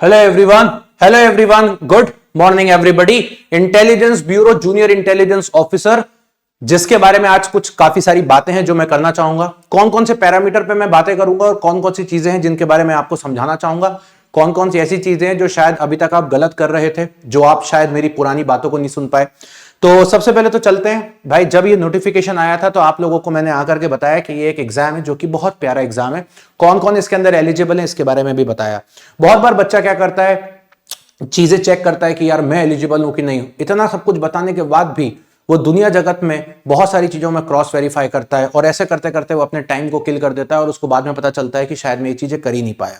Hello everyone, good morning everybody. Intelligence bureau junior intelligence officer, जिसके बारे में आज कुछ काफी सारी बातें हैं जो मैं करना चाहूंगा। कौन कौन से पैरामीटर पे मैं बातें करूंगा और कौन कौन सी चीजें हैं जिनके बारे में आपको समझाना चाहूंगा। कौन कौन सी ऐसी चीजें हैं जो शायद अभी तक आप गलत कर रहे थे, जो आप शायद मेरी पुरानी बातों को नहीं सुन पाए। तो सबसे पहले तो चलते हैं भाई। जब ये नोटिफिकेशन आया था तो आप लोगों को मैंने आकर के बताया कि ये एक एग्जाम है जो कि बहुत प्यारा एग्जाम है। कौन कौन इसके अंदर एलिजिबल है इसके बारे में भी बताया। बहुत बार बच्चा क्या करता है, चीजें चेक करता है कि यार मैं एलिजिबल हूं कि नहीं हूं। इतना सब कुछ बताने के बाद भी वो दुनिया जगत में बहुत सारी चीजों में क्रॉस वेरीफाई करता है और ऐसे करते करते वो अपने टाइम को किल कर देता है और उसको बाद में पता चलता है कि शायद मैं ये चीजें कर ही नहीं पाया।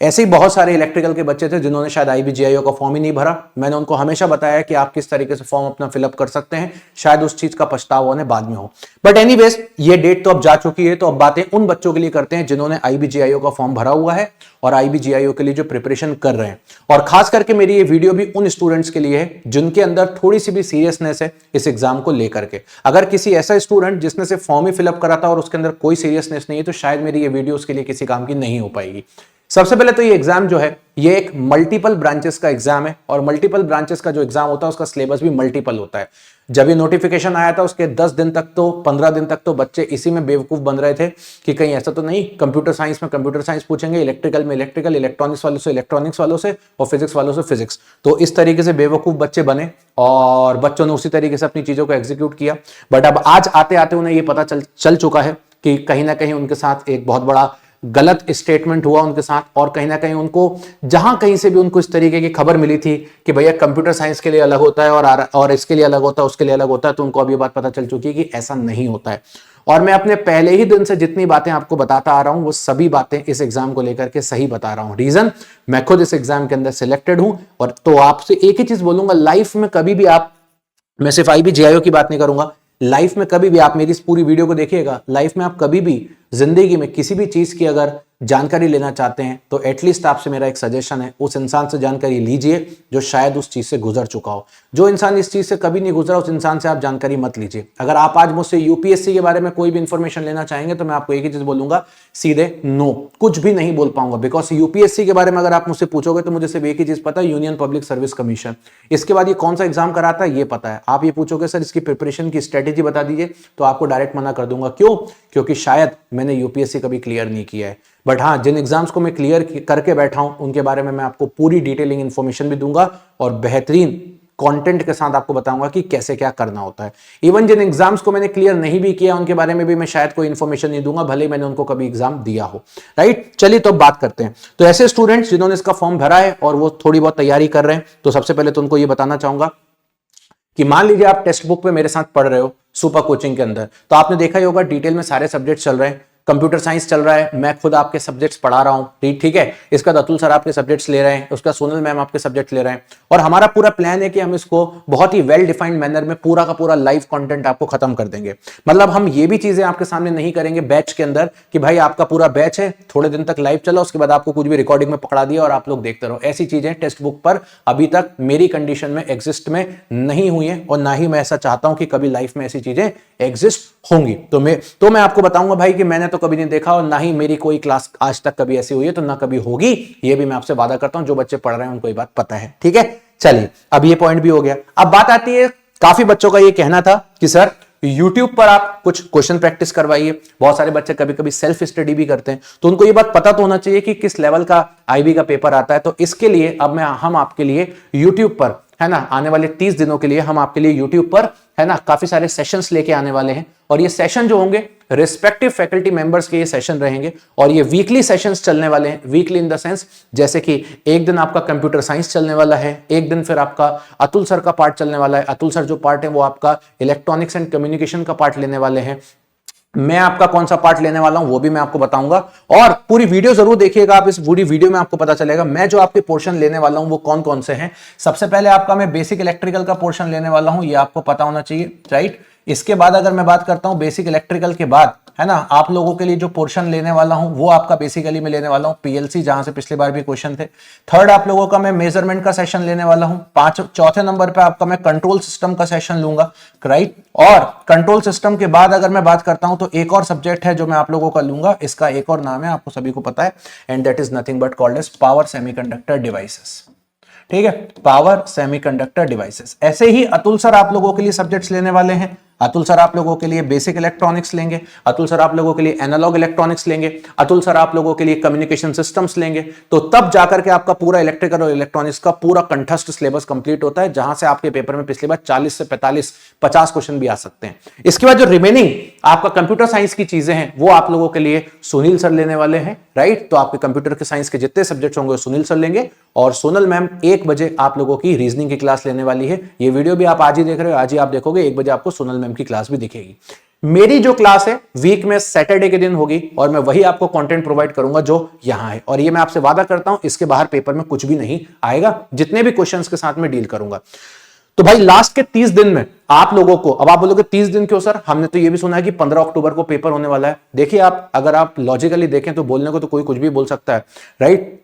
ऐसे ही बहुत सारे इलेक्ट्रिकल के बच्चे थे जिन्होंने शायद आईबीजीआईओ का फॉर्म ही नहीं भरा। मैंने उनको हमेशा बताया कि आप किस तरीके से फॉर्म अपना फिलअप कर सकते हैं, शायद उस चीज का पछतावा उन्हें बाद में हो। बट एनीवेज, ये डेट तो अब जा चुकी है, तो अब बातें उन बच्चों के लिए करते हैं जिन्होंने आईबीजीआईओ का फॉर्म भरा हुआ है और आईबीजीआईओ के लिए जो प्रिपरेशन कर रहे हैं। और खास करके मेरी ये वीडियो भी उन स्टूडेंट्स के लिए है जिनके अंदर थोड़ी सी भी सीरियसनेस है इस एग्जाम को लेकर के। अगर किसी ऐसा स्टूडेंट जिसने सिर्फ फॉर्म ही फिलअप करा था और उसके अंदर कोई सीरियसनेस नहीं है, तो शायद मेरी ये वीडियो उसके लिए किसी काम की नहीं हो पाएगी। सबसे पहले तो ये एग्जाम जो है ये एक मल्टीपल ब्रांचेस का एग्जाम है और मल्टीपल ब्रांचेस का जो एग्जाम होता है उसका सिलेबस भी मल्टीपल होता है। जब ये नोटिफिकेशन आया था उसके 10 दिन तक तो 15 दिन तक तो बच्चे इसी में बेवकूफ बन रहे थे कि कहीं ऐसा तो नहीं कंप्यूटर साइंस में कंप्यूटर साइंस पूछेंगे, इलेक्ट्रिकल में इलेक्ट्रिकल, इलेक्ट्रॉनिक्स वालों से इलेक्ट्रॉनिक्स वालों से और फिजिक्स वालों से फिजिक्स। तो इस तरीके से बेवकूफ बच्चे बने और बच्चों ने उसी तरीके से अपनी चीजों को एग्जीक्यूट किया। बट अब आज आते आते उन्हें ये पता चल चुका है कि कहीं ना कहीं उनके साथ एक बहुत बड़ा गलत स्टेटमेंट हुआ उनके साथ। और कहीं ना कहीं उनको जहां कहीं से भी उनको इस तरीके की खबर मिली थी कि भैया कंप्यूटर साइंस के लिए अलग होता है और इसके लिए अलग होता है, उसके लिए अलग होता है, तो उनको अब ये बात पता चल चुकी है कि ऐसा नहीं होता है। और मैं अपने पहले ही दिन से जितनी बातें आपको बताता आ रहा हूं वो सभी बातें इस एग्जाम को लेकर के सही बता रहा हूं। रीजन, मैं खुद इस एग्जाम के अंदर सिलेक्टेड हूं। और तो आपसे एक ही चीज बोलूंगा, लाइफ में कभी भी आप, मैं सिर्फ आईबीजेआईओ की बात नहीं करूंगा, लाइफ में कभी भी आप मेरी इस पूरी वीडियो को देखिएगा, लाइफ में आप कभी भी जिंदगी में किसी भी चीज की अगर जानकारी लेना चाहते हैं तो एटलीस्ट आपसे मेरा एक सजेशन है, उस इंसान से जानकारी लीजिए जो शायद उस चीज से गुजर चुका हो। जो इंसान इस चीज से कभी नहीं गुजरा उस इंसान से आप जानकारी मत लीजिए। अगर आप आज मुझसे यूपीएससी के बारे में कोई भी इंफॉर्मेशन लेना चाहेंगे तो मैं आपको एक ही चीज बोलूंगा, सीधे नो, कुछ भी नहीं बोल पाऊंगा। बिकॉज यूपीएससी के बारे में अगर आप मुझसे पूछोगे तो मुझे सिर्फ एक ही चीज पता है, यूनियन पब्लिक सर्विस कमीशन। इसके बाद ये कौन सा एग्जाम कराता है ये पता है। आप ये पूछोगे सर इसकी प्रिपरेशन की स्ट्रेटेजी बता दीजिए, तो आपको डायरेक्ट मना कर दूंगा। क्यों? क्योंकि शायद मैंने यूपीएससी कभी क्लियर नहीं किया है। बट हाँ, जिन एग्जाम्स को मैं क्लियर करके बैठा हूं उनके बारे में मैं आपको पूरी डिटेलिंग इंफॉर्मेशन भी दूंगा और बेहतरीन कंटेंट के साथ आपको बताऊंगा कि कैसे क्या करना होता है। इवन जिन एग्जाम्स को मैंने क्लियर नहीं भी किया उनके बारे में भी मैं शायद कोई इंफॉर्मेशन नहीं दूंगा, भले मैंने उनको कभी एग्जाम दिया हो। राइट, चलिए तो बात करते हैं। तो ऐसे स्टूडेंट्स जिन्होंने इसका फॉर्म भरा है और वो थोड़ी बहुत तैयारी कर रहे हैं, तो सबसे पहले तो उनको ये बताना चाहूंगा कि मान लीजिए आप टेक्स्ट बुक पे मेरे साथ पढ़ रहे हो सुपर कोचिंग के अंदर, तो आपने देखा ही होगा डिटेल में सारे सब्जेक्ट चल रहे हैं। कंप्यूटर साइंस चल रहा है, मैं खुद आपके सब्जेक्ट्स पढ़ा रहा हूं, ठीक है। इसका अतुल सर आपके सब्जेक्ट्स ले रहे हैं, उसका सोनल मैम आपके सब्जेक्ट ले रहे हैं। और हमारा पूरा प्लान है कि हम इसको बहुत ही वेल डिफाइंड मैनर में पूरा का पूरा लाइव कंटेंट आपको खत्म कर देंगे। मतलब हम ये भी चीजें आपके सामने नहीं करेंगे बैच के अंदर कि भाई आपका पूरा बैच है, थोड़े दिन तक लाइव चला, उसके बाद आपको कुछ भी रिकॉर्डिंग में पकड़ा दिया और आप लोग देखते रहो। ऐसी चीजें टेक्स्ट बुक पर अभी तक मेरी कंडीशन में एग्जिस्ट में नहीं हुई है और ना ही मैं ऐसा चाहता हूं कि कभी लाइफ में ऐसी चीजें एग्जिस्ट होंगी। तो मैं आपको बताऊंगा भाई कि मैंने तो कभी नहीं देखा और ना ही मेरी कोई क्लास आज तक कभी ऐसी हुई है, तो ना कभी होगी, ये भी मैं आपसे वादा करता हूं। जो बच्चे पढ़ रहे हैं उनको ये बात पता है, ठीक है। चलिए, अब ये पॉइंट भी हो गया। अब बात आती है, काफी बच्चों का ये कहना था कि सर YouTube पर आप कुछ क्वेश्चन प्रैक्टिस करवाइए। बहुत सारे बच्चे कभी कभी सेल्फ स्टडी भी करते हैं, तो उनको ये बात पता तो होना चाहिए कि किस लेवल का आईबी का पेपर आता है। तो इसके लिए अब हम आपके लिए YouTube पर, है ना, आने वाले 30 दिनों के लिए हम आपके लिए YouTube पर, है ना, काफी सारे सेशंस लेके आने वाले हैं। और ये सेशन जो होंगे रिस्पेक्टिव फैकल्टी मेंबर्स के ये सेशन रहेंगे और ये वीकली सेशंस चलने वाले हैं। वीकली इन द सेंस, जैसे कि एक दिन आपका कंप्यूटर साइंस चलने वाला है, एक दिन फिर आपका अतुल सर का पार्ट चलने वाला है। अतुल सर जो पार्ट है वो आपका इलेक्ट्रॉनिक्स एंड कम्युनिकेशन का पार्ट लेने वाले हैं। मैं आपका कौन सा पार्ट लेने वाला हूं वो भी मैं आपको बताऊंगा। और पूरी वीडियो जरूर देखिएगा आप, इस पूरी वीडियो में आपको पता चलेगा मैं जो आपके पोर्शन लेने वाला हूं वो कौन कौन से हैं। सबसे पहले आपका मैं बेसिक इलेक्ट्रिकल का पोर्शन लेने वाला हूं, ये आपको पता होना चाहिए, राइट। इसके बाद अगर मैं बात करता हूं बेसिक इलेक्ट्रिकल के बाद, है ना, आप लोगों के लिए जो पोर्शन लेने वाला हूं वो आपका बेसिकली मैं लेने वाला हूं पीएलसी, जहां से पिछली बार भी क्वेश्चन थे। थर्ड आप लोगों का मैं मेजरमेंट का सेशन लेने वाला हूं। चौथे नंबर पे आपका मैं कंट्रोल सिस्टम का सेशन लूंगा, राइट। और कंट्रोल सिस्टम के बाद अगर मैं बात करता हूं तो एक और सब्जेक्ट है जो मैं आप लोगों का लूंगा, इसका एक और नाम है, आपको सभी को पता है, and that is nothing but called as power semiconductor devices. ठीक है, पावर सेमीकंडक्टर डिवाइसेस। ऐसे ही अतुल सर आप लोगों के लिए सब्जेक्ट्स लेने वाले हैं। अतुल सर आप लोगों के लिए बेसिक इलेक्ट्रॉनिक्स लेंगे, अतुल सर आप लोगों के लिए एनालॉग इलेक्ट्रॉनिक्स लेंगे, अतुल सर आप लोगों के लिए कम्युनिकेशन सिस्टम्स लेंगे। तो तब जाकर के आपका पूरा इलेक्ट्रिकल और इलेक्ट्रॉनिक्स का पूरा कंठस्थ सिलेबस कंप्लीट होता है, जहां से आपके पेपर में पिछली बार 40 से 45 50 क्वेश्चन भी आ सकते हैं। इसके बाद जो रिमेनिंग आपका कंप्यूटर साइंस की चीजें हैं वो आप लोगों के लिए सुनील सर लेने वाले हैं, राइट। तो आपके कंप्यूटर के साइंस के जितने सब्जेक्ट होंगे सुनील सर लेंगे, और सोनल मैम 1 बजे आप लोगों की रीजनिंग की क्लास लेने वाली है। ये वीडियो भी आप आज ही देख रहे हो, आज ही आप देखोगे, 1 बजे आपको सोनल मैम की क्लास भी दिखेगी। मेरी जो क्लास है वीक में सैटरडे के दिन होगी, और मैं वही आपको कंटेंट प्रोवाइड करूंगा जो यहां है, और ये मैं आपसे वादा करता हूं इसके बाहर पेपर में कुछ भी नहीं आएगा, जितने भी क्वेश्चंस के साथ में डील करूंगा। तो भाई लास्ट के 30 दिन में आप लोगों को, अब आप बोलोगे 30 दिन क्यों सर, हमने तो ये भी सुना है कि 15 अक्टूबर को पेपर होने वाला है। देखिए आप, अगर आप लॉजिकली देखें तो बोलने को तो कोई कुछ भी बोल सकता है, राइट।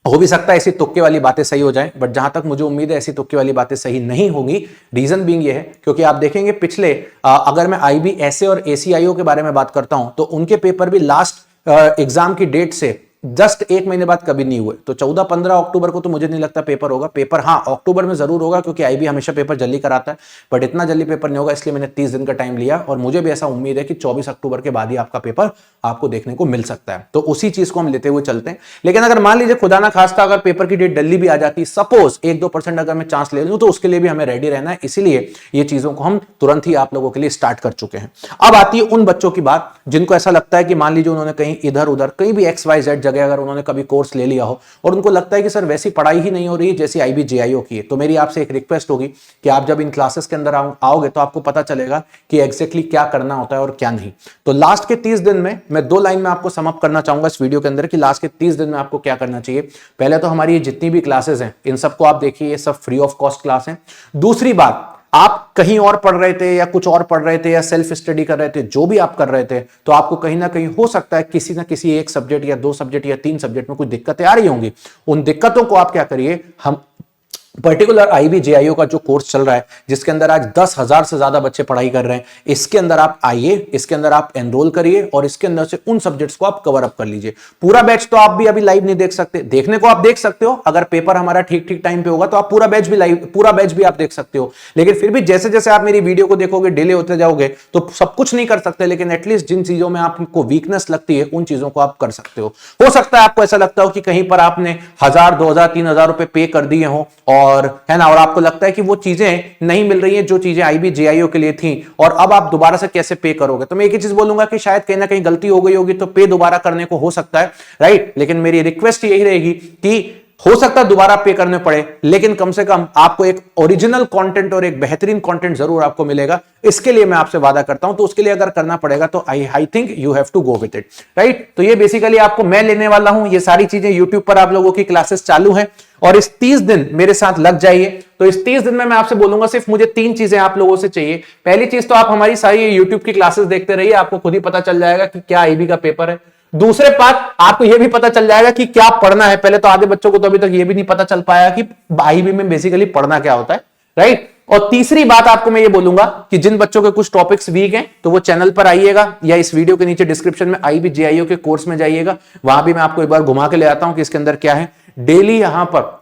हो भी सकता है ऐसी तुक्के वाली बातें सही हो जाएं, बट जहां तक मुझे उम्मीद है ऐसी तुक्के वाली बातें सही नहीं होंगी। रीजन बीइंग ये है क्योंकि आप देखेंगे पिछले अगर मैं आईबी एसए और एसीआईओ के बारे में बात करता हूं तो उनके पेपर भी लास्ट एग्जाम की डेट से जस्ट 1 महीने बाद कभी नहीं हुए। तो 14-15 अक्टूबर को तो मुझे नहीं लगता पेपर होगा। पेपर हाँ अक्टूबर में जरूर होगा, क्योंकि आईबी हमेशा पेपर जल्दी कराता है, बट इतना जल्दी पेपर नहीं होगा, इसलिए मैंने 30 दिन का टाइम लिया। और मुझे भी ऐसा उम्मीद है कि 24 अक्टूबर के बाद ही आपका पेपर आपको देखने को मिल सकता है। तो उसी चीज को हम लेते हुए चलते हैं। लेकिन अगर मान लीजिए खुदा ना खास्ता अगर पेपर की डेट जल्दी भी आ जाती, सपोज 1-2% अगर मैं चांस ले लूं, तो उसके लिए भी हमें रेडी रहना है। इसीलिए ये चीजों को हम तुरंत ही आप लोगों के लिए स्टार्ट कर चुके हैं। अब आती है उन बच्चों की बात जिनको ऐसा लगता है कि मान लीजिए उन्होंने कहीं इधर उधर कहीं भी XYZ जगह अगर उन्होंने कभी कोर्स ले लिया हो और उनको लगता है कि सर वैसी पढ़ाई ही नहीं हो रही है जैसी आईबी जेआईओ की है। तो मेरी आपसे एक रिक्वेस्ट होगी कि आप जब इन क्लासेस के अंदर आओगे तो आपको पता चलेगा कि एग्जैक्टली क्या करना होता है और क्या नहीं। तो लास्ट के 30 दिन में मैं 2 लाइन में आपको समअप करना चाहूंगा इस वीडियो के अंदर कि लास्ट के 30 दिन में आपको क्या करना चाहिए। पहले तो हमारी जितनी भी क्लासेस हैं इन सबको आप देखिए, ये सब फ्री ऑफ कॉस्ट क्लास है। दूसरी बात, आप कहीं और पढ़ रहे थे या कुछ और पढ़ रहे थे या सेल्फ स्टडी कर रहे थे, जो भी आप कर रहे थे, तो आपको कहीं ना कहीं हो सकता है किसी ना किसी एक सब्जेक्ट या 2 सब्जेक्ट या 3 सब्जेक्ट में कुछ दिक्कतें आ रही होंगी। उन दिक्कतों को आप क्या करिए, हम पर्टिकुलर आईबी जेआईओ का जो कोर्स चल रहा है जिसके अंदर आज 10,000 से ज्यादा बच्चे पढ़ाई कर रहे हैं, इसके अंदर आप आइए, इसके अंदर आप एनरोल करिए और इसके अंदर से उन सब्जेक्ट्स को आप कवर अप कर लीजिए। पूरा बैच तो आप भी अभी लाइव नहीं देख सकते, देखने को आप देख सकते हो, अगर पेपर हमारा ठीक ठीक टाइम पे होगा तो आप पूरा बैच भी लाइव, पूरा बैच भी आप देख सकते हो। लेकिन फिर भी जैसे जैसे आप मेरी वीडियो को देखोगे, डिले होते जाओगे, तो सब कुछ नहीं कर सकते, लेकिन एटलीस्ट जिन चीजों में आपको वीकनेस लगती है उन चीजों को आप कर सकते हो सकता है आपको ऐसा लगता हो कि कहीं पर आपने 1000, 2000, 3000 रुपए पे कर दिए हो, और है ना, और आपको लगता है कि वो चीजें नहीं मिल रही हैं जो चीजें आईबी जेआईओ के लिए थी, और अब आप दोबारा से कैसे पे करोगे। तो मैं एक ही चीज बोलूंगा कि शायद कहीं ना कहीं गलती हो गई होगी तो पे दोबारा करने को हो सकता है, राइट। लेकिन मेरी रिक्वेस्ट यही रहेगी कि हो सकता है दोबारा पे करने पड़े, लेकिन कम से कम आपको एक ओरिजिनल कंटेंट और एक बेहतरीन कंटेंट जरूर आपको मिलेगा। इसके लिए मैं आपसे वादा करता हूं। तो उसके लिए अगर करना पड़ेगा तो I think you have to go with it, right. तो ये बेसिकली आपको मैं लेने वाला हूं। ये सारी चीजें यूट्यूब पर आप लोगों की क्लासेस चालू हैं, और इस 30 दिन मेरे साथ लग जाइए। तो इस 30 दिन में मैं आपसे बोलूंगा सिर्फ मुझे 3 चीजें आप लोगों से चाहिए। पहली चीज तो आप हमारी सारी यूट्यूब की क्लासेस देखते रहिए, आपको खुद ही पता चल जाएगा कि क्या आईबी का पेपर है। दूसरे बात, आपको यह भी पता चल जाएगा कि क्या पढ़ना है। पहले तो आधे बच्चों को तो अभी तक यह भी नहीं पता चल पाया कि आईबी में बेसिकली पढ़ना क्या होता है, राइट। और तीसरी बात आपको मैं ये बोलूंगा कि जिन बच्चों के कुछ टॉपिक्स वीक हैं तो वो चैनल पर आइएगा या इस वीडियो के नीचे डिस्क्रिप्शन में आईबी जेआईओ के कोर्स में जाइएगा, वहां भी मैं आपको एक बार घुमा के ले आता हूं कि इसके अंदर क्या है। डेली यहां पर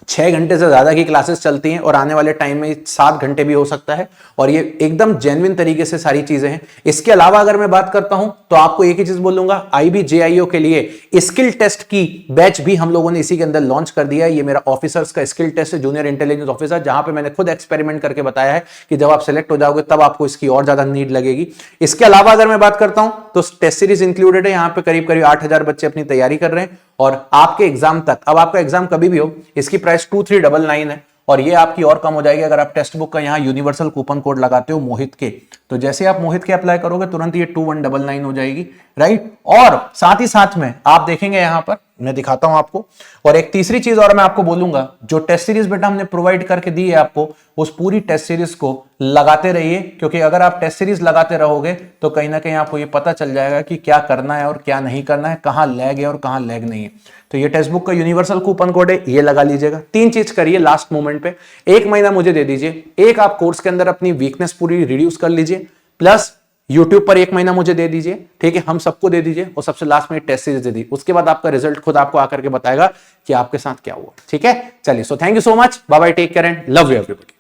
6 घंटे से ज्यादा की क्लासेस चलती हैं, और आने वाले टाइम में 7 घंटे भी हो सकता है, और ये एकदम जेन्युइन तरीके से सारी चीजें हैं। इसके अलावा अगर मैं बात करता हूं तो आपको एक ही चीज बोलूंगा, आईबी जेआईओ के लिए स्किल टेस्ट की बैच भी हम लोगों ने इसी के अंदर लॉन्च कर दिया है। ये मेरा ऑफिसर्स का स्किल टेस्ट है, जूनियर इंटेलिजेंस ऑफिसर, जहां पे मैंने खुद एक्सपेरिमेंट करके बताया है कि जब आप सेलेक्ट हो जाओगे तब आपको इसकी और ज्यादा नीड लगेगी। इसके अलावा अगर मैं बात करता हूं तो टेस्ट सीरीज इंक्लूडेड है, यहां पे करीब करीब 8000 बच्चे अपनी तैयारी कर रहे हैं, और आपके एग्जाम तक, अब आपका एग्जाम कभी भी हो, इसकी प्राइस 2399 है, और ये आपकी और कम हो जाएगी अगर आप टेक्स्ट बुक का यहाँ यूनिवर्सल कूपन कोड लगाते हो मोहित के। तो जैसे आप मोहित के अप्लाई करोगे तुरंत ये 2199 हो जाएगी, राइट। और साथ ही साथ में आप देखेंगे यहाँ पर मैं दिखाता हूं आपको। और एक तीसरी चीज और मैं आपको बोलूंगा, जो टेस्ट सीरीज बेटा हमने प्रोवाइड करके दी है आपको, उस पूरी टेस्ट सीरीज को लगाते रहिए, क्योंकि अगर आप टेस्ट सीरीज लगाते रहोगे तो कहीं ना कहीं आपको ये पता चल जाएगा कि क्या करना है और क्या नहीं करना है, कहां लैग है और कहां लैग नहीं है। तो ये टेक्स्ट बुक का यूनिवर्सल कूपन कोड है, ये लगा लीजिएगा। 3 चीज करिए लास्ट मोमेंट पे, 1 महीना मुझे दे दीजिए, एक आप कोर्स के अंदर अपनी वीकनेस पूरी रिड्यूस कर लीजिए, प्लस YouTube पर 1 महीना मुझे दे दीजिए, ठीक है, हम सबको दे दीजिए, और सबसे लास्ट में टेस्ट सीरीज दे दी। उसके बाद आपका रिजल्ट खुद आपको आकर के बताएगा कि आपके साथ क्या हुआ। ठीक है, चलिए, so thank you so much, bye bye, take care and love you everybody.